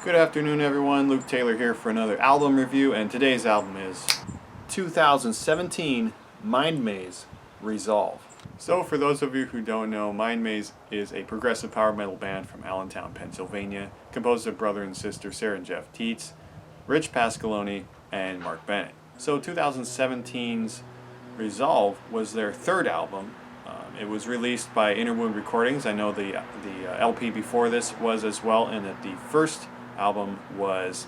Good afternoon everyone, Luke Taylor here for another album review, and today's album is 2017 MindMaze Resolve. So for those of you who don't know, MindMaze is a progressive power metal band from Allentown, Pennsylvania, composed of brother and sister Sarah and Jeff Teets, Rich Pascaloni, and Mark Bennett. So 2017's Resolve was their third album. It was released by Interwood Recordings. I know the LP before this was as well, and that the first album was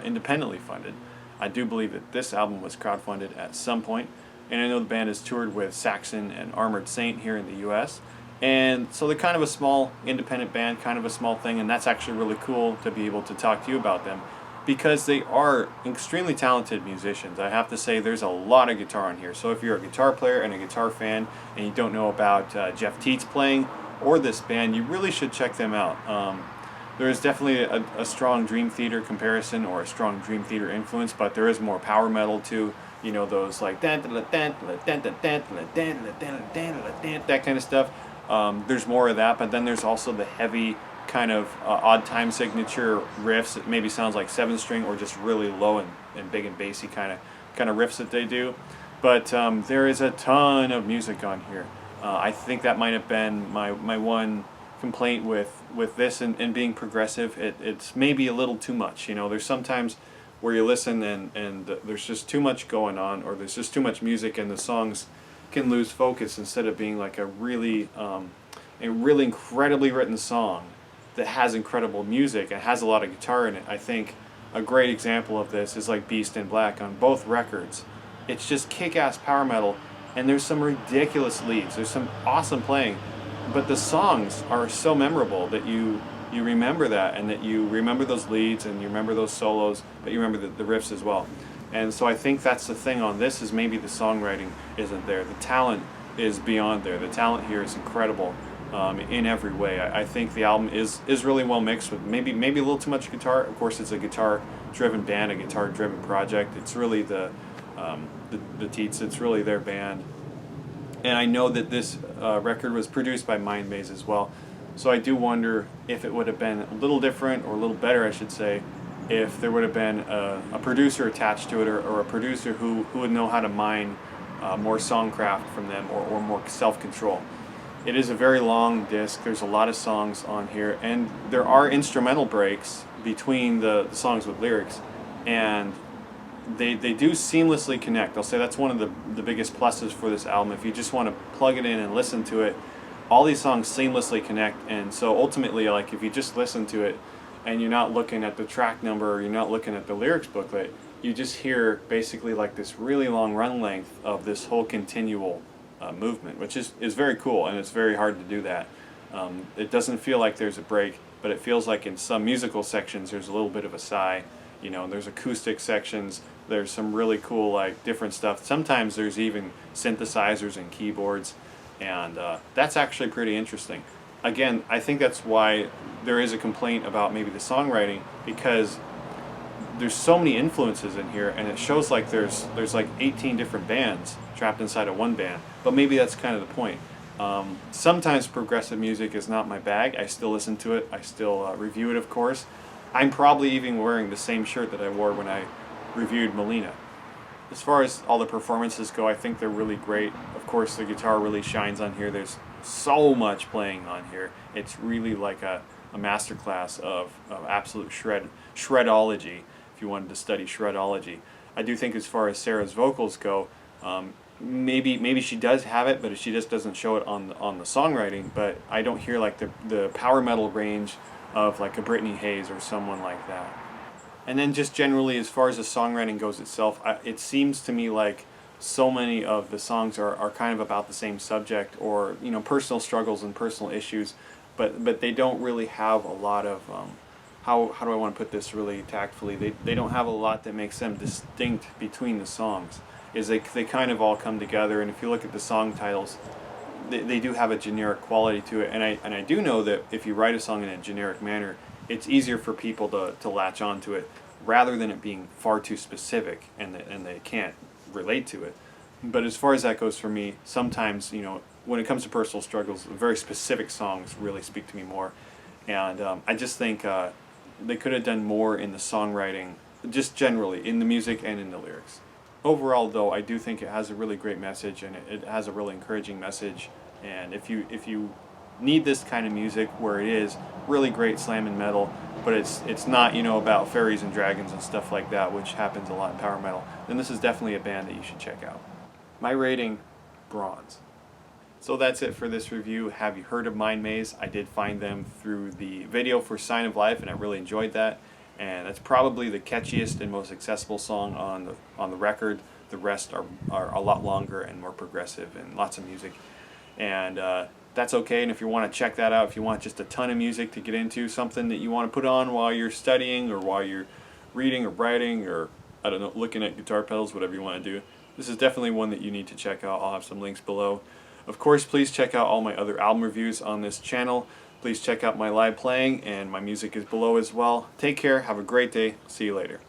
independently funded. I do believe that this album was crowdfunded at some point, and I know the band has toured with Saxon and Armored Saint here in the US, and so they're kind of a small independent band, kind of a small thing, and that's actually really cool to be able to talk to you about them because they are extremely talented musicians. I have to say there's a lot of guitar on here, so if you're a guitar player and a guitar fan and you don't know about Jeff Teets playing or this band, you really should check them out. There is definitely a strong Dream Theater comparison or a strong Dream Theater influence, but there is more power metal too. You know, those like that kind of stuff. There's more of that, but then there's also the heavy kind of odd time signature riffs. It maybe sounds like 7-string or just really low and big and bassy kind of riffs that they do. But there is a ton of music on here. I think that might have been my one complaint with this and being progressive. It's maybe a little too much. You know, there's sometimes where you listen and there's just too much going on, or there's just too much music and the songs can lose focus instead of being like a really incredibly written song that has incredible music and has a lot of guitar in it. I think a great example of this is like Beast in Black on both records. It's just kick-ass power metal, and there's some ridiculous leads, there's some awesome playing, but the songs are so memorable that you remember that, and that you remember those leads and you remember those solos, but you remember the riffs as well. And so I think that's the thing on this, is maybe the songwriting isn't there. The talent is beyond there. The talent here is incredible in every way. I think the album is really well mixed with maybe a little too much guitar. Of course, it's a guitar-driven band, a guitar-driven project. It's really the Teets. It's really their band. And I know that this record was produced by MindMaze as well. So I do wonder if it would have been a little different, or a little better, I should say, if there would have been a producer attached to it, or a producer who would know how to mine more songcraft from them, or more self-control. It is a very long disc. There's a lot of songs on here, and there are instrumental breaks between the songs with lyrics, and they do seamlessly connect. I'll say that's one of the biggest pluses for this album. If you just want to plug it in and listen to it, all these songs seamlessly connect. And so ultimately, like, if you just listen to it and you're not looking at the track number, or you're not looking at the lyrics booklet, you just hear basically like this really long run length of this whole continual movement, which is very cool, and it's very hard to do that. It doesn't feel like there's a break, but it feels like in some musical sections there's a little bit of a sigh. You know, there's acoustic sections, there's some really cool like different stuff. Sometimes there's even synthesizers and keyboards, and that's actually pretty interesting. Again, I think that's why there is a complaint about maybe the songwriting, because there's so many influences in here, and it shows like there's like 18 different bands trapped inside of one band. But maybe that's kind of the point. Sometimes progressive music is not my bag. I still listen to it. I still review it, of course. I'm probably even wearing the same shirt that I wore when I reviewed Melina. As far as all the performances go, I think they're really great. Of course, the guitar really shines on here. There's so much playing on here. It's really like a masterclass of absolute shredology, if you wanted to study shredology. I do think as far as Sarah's vocals go, maybe she does have it, but she just doesn't show it on the songwriting. But I don't hear like the power metal range of like a Brittany Hayes or someone like that. And then just generally, as far as the songwriting goes itself, it seems to me like so many of the songs are kind of about the same subject, or you know, personal struggles and personal issues, but they don't really have a lot of how do I want to put this really tactfully? They don't have a lot that makes them distinct between the songs. They kind of all come together, and if you look at the song titles, they do have a generic quality to it, and I do know that if you write a song in a generic manner, it's easier for people to latch onto it, rather than it being far too specific and they can't relate to it. But as far as that goes for me, sometimes, you know, when it comes to personal struggles, very specific songs really speak to me more. And I just think they could have done more in the songwriting, just generally in the music and in the lyrics. Overall, though, I do think it has a really great message, and it has a really encouraging message. And if you need this kind of music where it is really great slam and metal, but it's not, you know, about fairies and dragons and stuff like that, which happens a lot in power metal, then this is definitely a band that you should check out. My rating, bronze. So that's it for this review. Have you heard of MindMaze? I did find them through the video for Sign of Life, and I really enjoyed that. And that's probably the catchiest and most accessible song on the record. The rest are a lot longer and more progressive and lots of music. And that's okay. And if you want to check that out, if you want just a ton of music to get into, something that you want to put on while you're studying or while you're reading or writing or, I don't know, looking at guitar pedals, whatever you want to do, this is definitely one that you need to check out. I'll have some links below. Of course, please check out all my other album reviews on this channel. Please check out my live playing, and my music is below as well. Take care, have a great day, see you later.